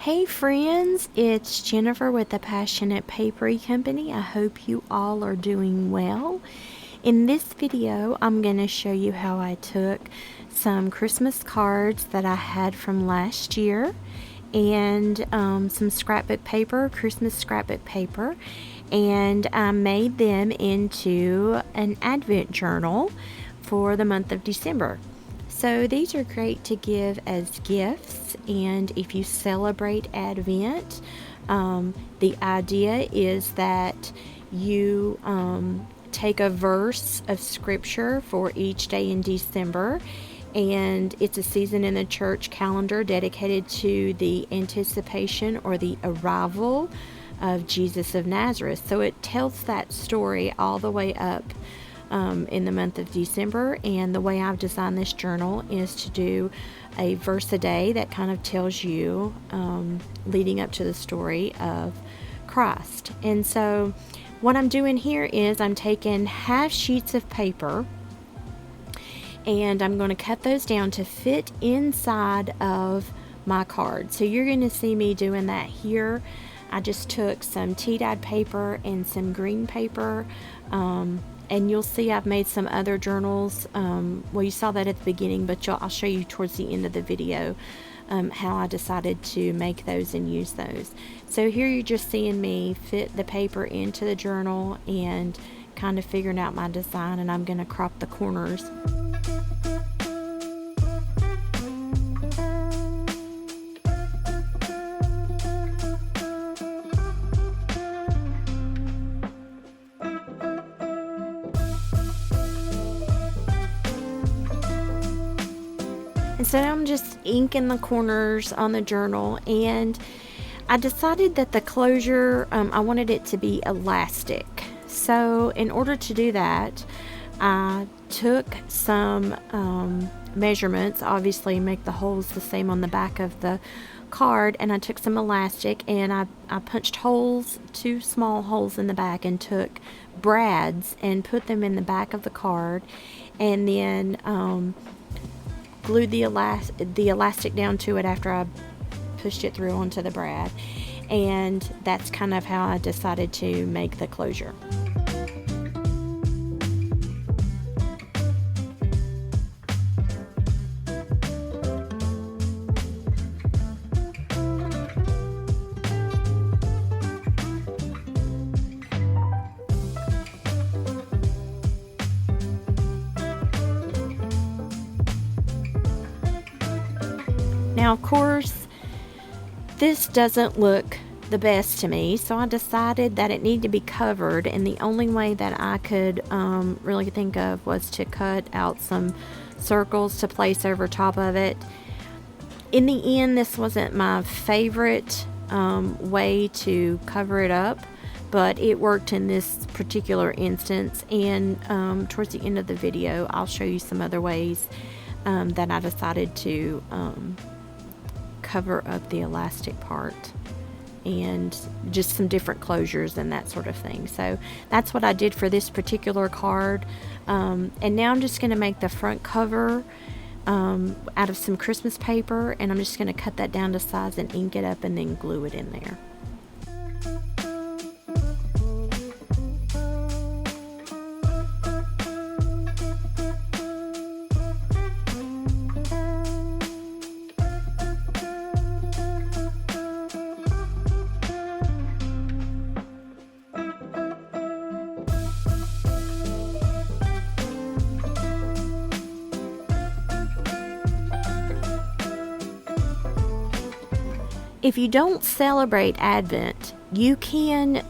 Hey friends, it's Jennifer with the Passionate Papery Company. I hope you all are doing well. In this video, I'm going to show you how I took some Christmas cards that I had from last year and some scrapbook paper, Christmas scrapbook paper, and I made them into an Advent journal for the month of December. So these are great to give as gifts, and if you celebrate Advent, the idea is that you take a verse of scripture for each day in December, and it's a season in the church calendar dedicated to the anticipation or the arrival of Jesus of Nazareth. So it tells that story all the way up in the month of December, and the way I've designed this journal is to do a verse a day that kind of tells you leading up to the story of Christ. And so what I'm doing here is I'm taking half sheets of paper and I'm going to cut those down to fit inside of my card. So you're going to see me doing that here. I just took some tea-dyed paper and some green paper, and you'll see I've made some other journals. Well, you saw that at the beginning, but I'll show you towards the end of the video how I decided to make those and use those. So here you're just seeing me fit the paper into the journal and kind of figuring out my design, and I'm going to crop the corners. And so now I'm just inking the corners on the journal, and I decided that the closure, I wanted it to be elastic. So in order to do that, I took some measurements, obviously make the holes the same on the back of the card, and I took some elastic and I punched holes, 2 small holes in the back, and took brads and put them in the back of the card, and then glued the elastic down to it after I pushed it through onto the brad, and that's kind of how I decided to make the closure. Now, of course, this doesn't look the best to me, so I decided that it needed to be covered, and the only way that I could really think of was to cut out some circles to place over top of it. In the end, this wasn't my favorite way to cover it up, but it worked in this particular instance, and towards the end of the video, I'll show you some other ways that I decided to cover up the elastic part, and just some different closures and that sort of thing. So that's what I did for this particular card, and now I'm just going to make the front cover out of some Christmas paper, and I'm just going to cut that down to size and ink it up and then glue it in there. If you don't celebrate Advent, you can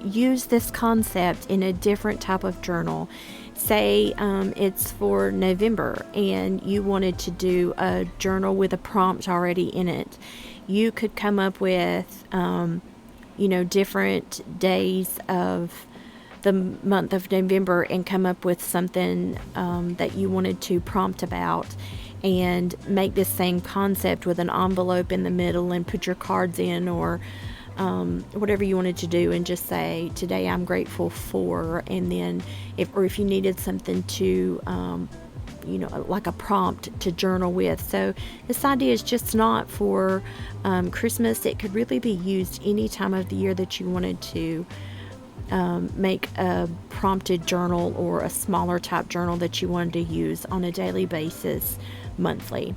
use this concept in a different type of journal. Say it's for November and you wanted to do a journal with a prompt already in it. You could come up with different days of the month of November and come up with something that you wanted to prompt about, and make this same concept with an envelope in the middle and put your cards in, or whatever you wanted to do, and just say, today I'm grateful for, and then if you needed something to like a prompt to journal with. So this idea is just not for Christmas. It could really be used any time of the year that you wanted to make a prompted journal or a smaller type journal that you wanted to use on a daily basis, monthly.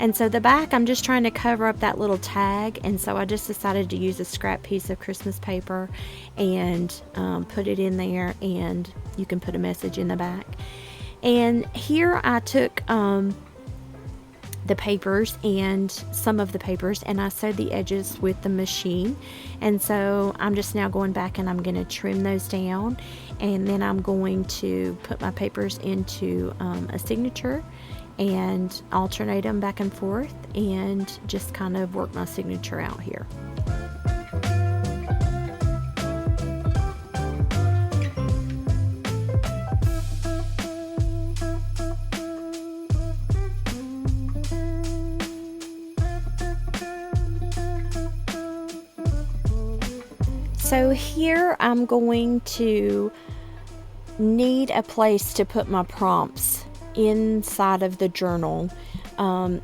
And so the back, I'm just trying to cover up that little tag, and so I just decided to use a scrap piece of Christmas paper and put it in there, and you can put a message in the back. And here I took the papers and some of the papers, and I sewed the edges with the machine. And so I'm just now going back and I'm going to trim those down, and then I'm going to put my papers into a signature and alternate them back and forth and just kind of work my signature out here. So here I'm going to need a place to put my prompts inside of the journal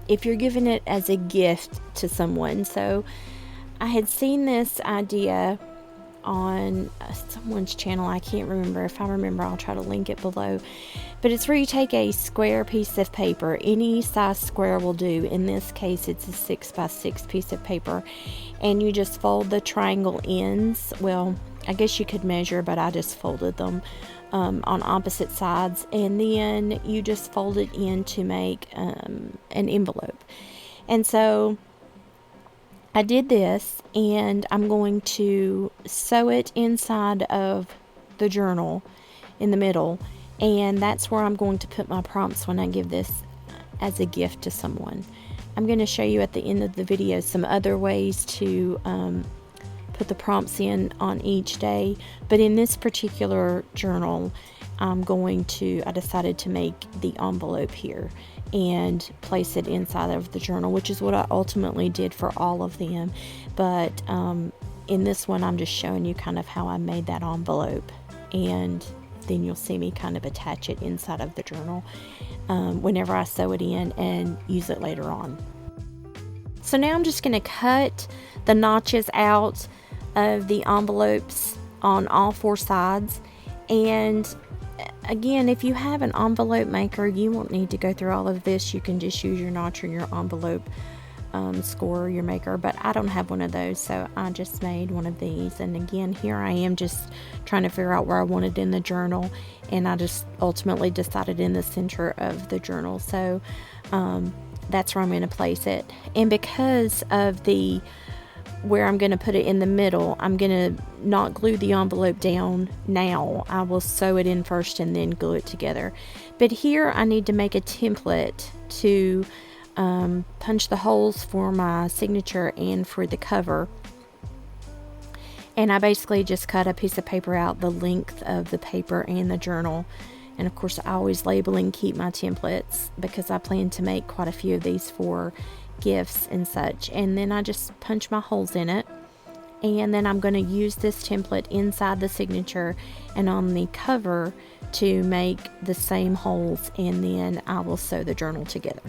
if you're giving it as a gift to someone. So I had seen this idea on someone's channel. I can't remember. If I remember, I'll try to link it below. But it's where you take a square piece of paper, any size square will do. In this case, it's a 6x6 piece of paper, and you just fold the triangle ends. Well, I guess you could measure, but I just folded them on opposite sides, and then you just fold it in to make an envelope. And so I did this, and I'm going to sew it inside of the journal in the middle, and that's where I'm going to put my prompts when I give this as a gift to someone. I'm going to show you at the end of the video some other ways to put the prompts in on each day, but in this particular journal I decided to make the envelope here and place it inside of the journal, which is what I ultimately did for all of them. But in this one, I'm just showing you kind of how I made that envelope, and then you'll see me kind of attach it inside of the journal whenever I sew it in and use it later on. So now I'm just going to cut the notches out of the envelopes on all four sides. And again, if you have an envelope maker, you won't need to go through all of this. You can just use your notch or your envelope scorer, your maker, but I don't have one of those, so I just made one of these. And again, here I am just trying to figure out where I wanted in the journal, and I just ultimately decided in the center of the journal. So that's where I'm going to place it. And because of where I'm going to put it in the middle, I'm going to not glue the envelope down now. I will sew it in first and then glue it together. But here I need to make a template to punch the holes for my signature and for the cover. And I basically just cut a piece of paper out the length of the paper and the journal. And of course, I always label and keep my templates because I plan to make quite a few of these for gifts and such. And then I just punch my holes in it, and then I'm going to use this template inside the signature and on the cover to make the same holes, and then I will sew the journal together.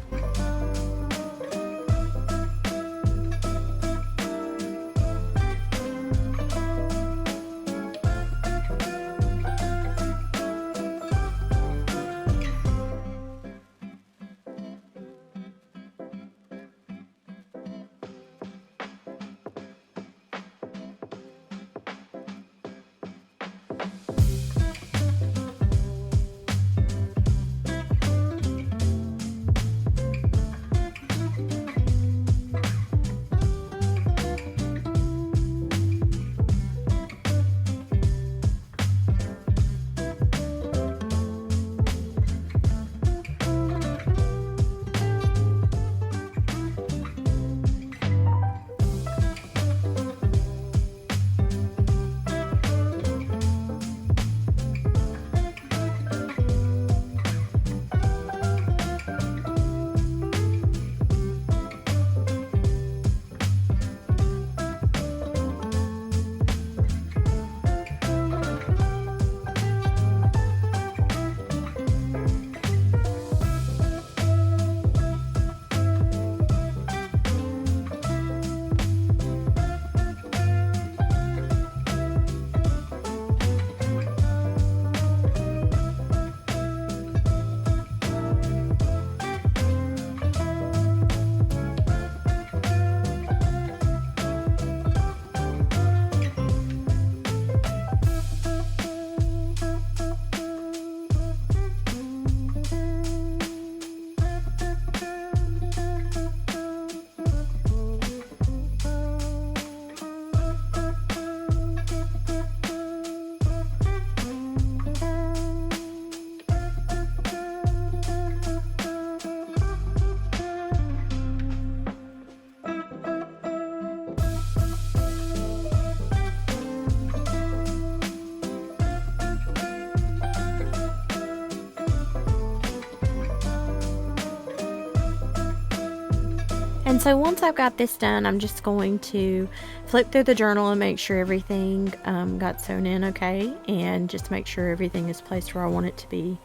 And so once I've got this done, I'm just going to flip through the journal and make sure everything got sewn in okay, and just make sure everything is placed where I want it to be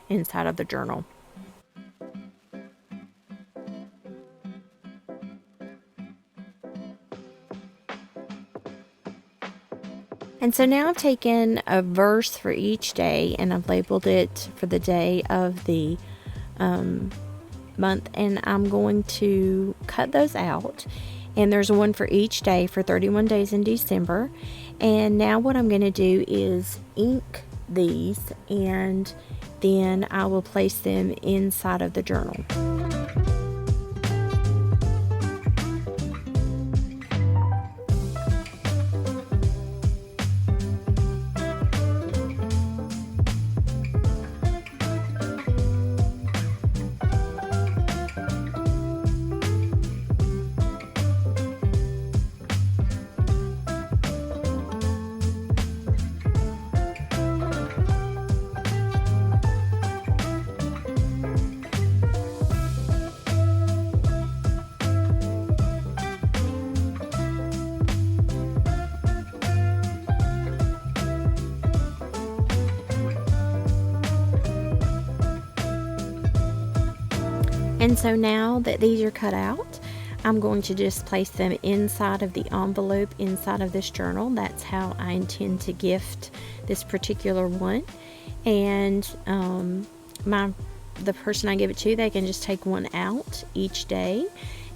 inside of the journal. And so now I've taken a verse for each day and I've labeled it for the day of the month, and I'm going to cut those out. And there's one for each day for 31 days in December. And now what I'm going to do is ink these, and then I will place them inside of the journal. And so now that these are cut out, I'm going to just place them inside of the envelope inside of this journal. That's how I intend to gift this particular one. And the person I give it to, they can just take one out each day,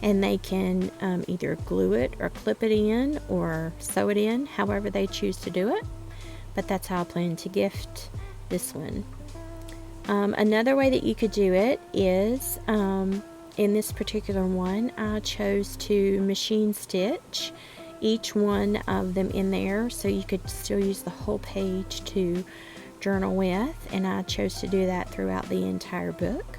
and they can either glue it or clip it in or sew it in, however they choose to do it. But that's how I plan to gift this one. Another way that you could do it is, in this particular one, I chose to machine stitch each one of them in there, so you could still use the whole page to journal with, and I chose to do that throughout the entire book.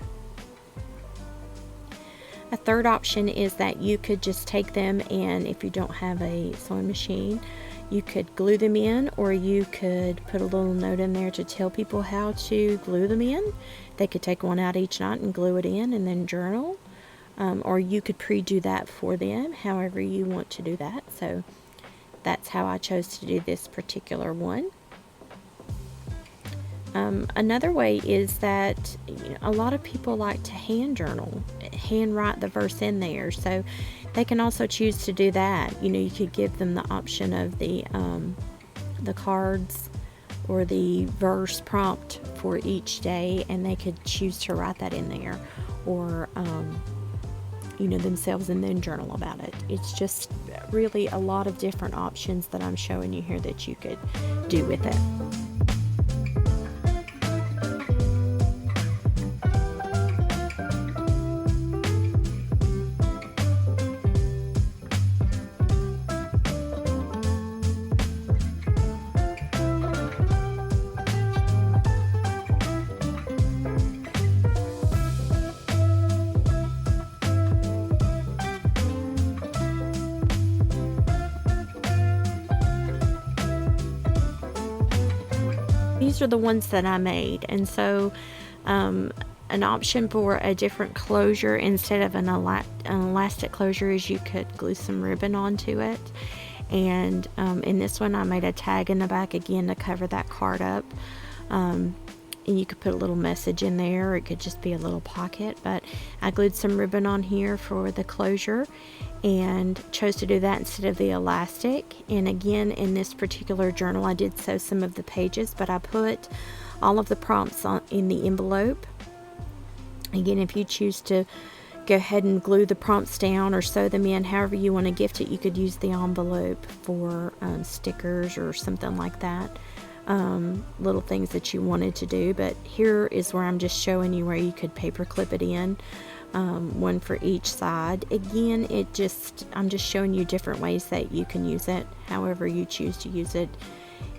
A third option is that you could just take them, and if you don't have a sewing machine, you could glue them in, or you could put a little note in there to tell people how to glue them in. They could take one out each night and glue it in and then journal. Or you could pre-do that for them, however you want to do that. So that's how I chose to do this particular one. Another way is that a lot of people like to hand journal, hand write the verse in there. So they can also choose to do that. You could give them the option of the cards or the verse prompt for each day, and they could choose to write that in there, or themselves, and then journal about it. It's just really a lot of different options that I'm showing you here that you could do with it. These are the ones that I made, and so an option for a different closure instead of an elastic closure is you could glue some ribbon onto it. And in this one I made a tag in the back again to cover that card up, and you could put a little message in there, or it could just be a little pocket, but I glued some ribbon on here for the closure and chose to do that instead of the elastic. And again, in this particular journal I did sew some of the pages, but I put all of the prompts in the envelope. Again, if you choose to go ahead and glue the prompts down or sew them in, however you want to gift it, you could use the envelope for stickers or something like that, little things that you wanted to do. But here is where I'm just showing you where you could paper clip it in, one for each side. Again, I'm just showing you different ways that you can use it. However you choose to use it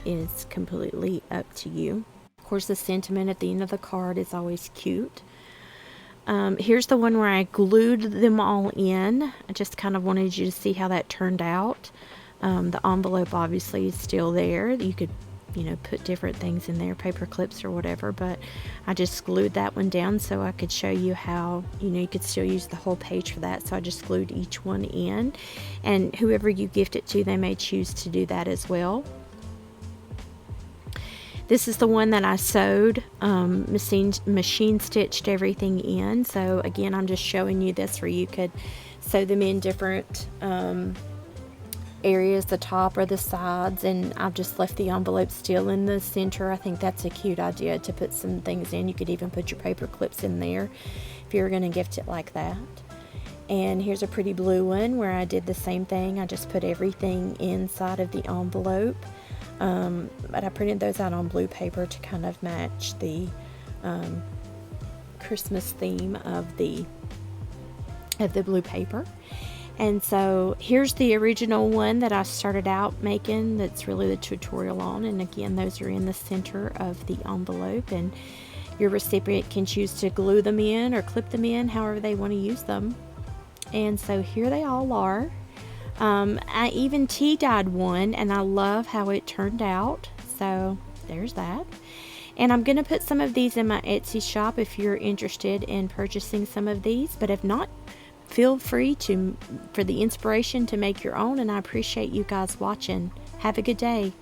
is completely up to you. Of course, the sentiment at the end of the card is always cute. Here's the one where I glued them all in. I just kind of wanted you to see how that turned out. The envelope obviously is still there. You could put different things in there, paper clips or whatever, but I just glued that one down so I could show you how, you could still use the whole page for that. So I just glued each one in, and whoever you gift it to, they may choose to do that as well. This is the one that I sewed, machine stitched everything in. So again, I'm just showing you this where you could sew them in different areas, the top or the sides, and I've just left the envelope still in the center. I think that's a cute idea to put some things in. You could even put your paper clips in there if you're going to gift it like that. And here's a pretty blue one where I did the same thing. I just put everything inside of the envelope, but I printed those out on blue paper to kind of match the Christmas theme of the blue paper. And so here's the original one that I started out making, that's really the tutorial on, and again, those are in the center of the envelope, and your recipient can choose to glue them in or clip them in, however they want to use them. And so here they all are. I even tea-dyed one, and I love how it turned out. So there's that. And I'm going to put some of these in my Etsy shop if you're interested in purchasing some of these, but if not, feel free for the inspiration to make your own, and I appreciate you guys watching. Have a good day.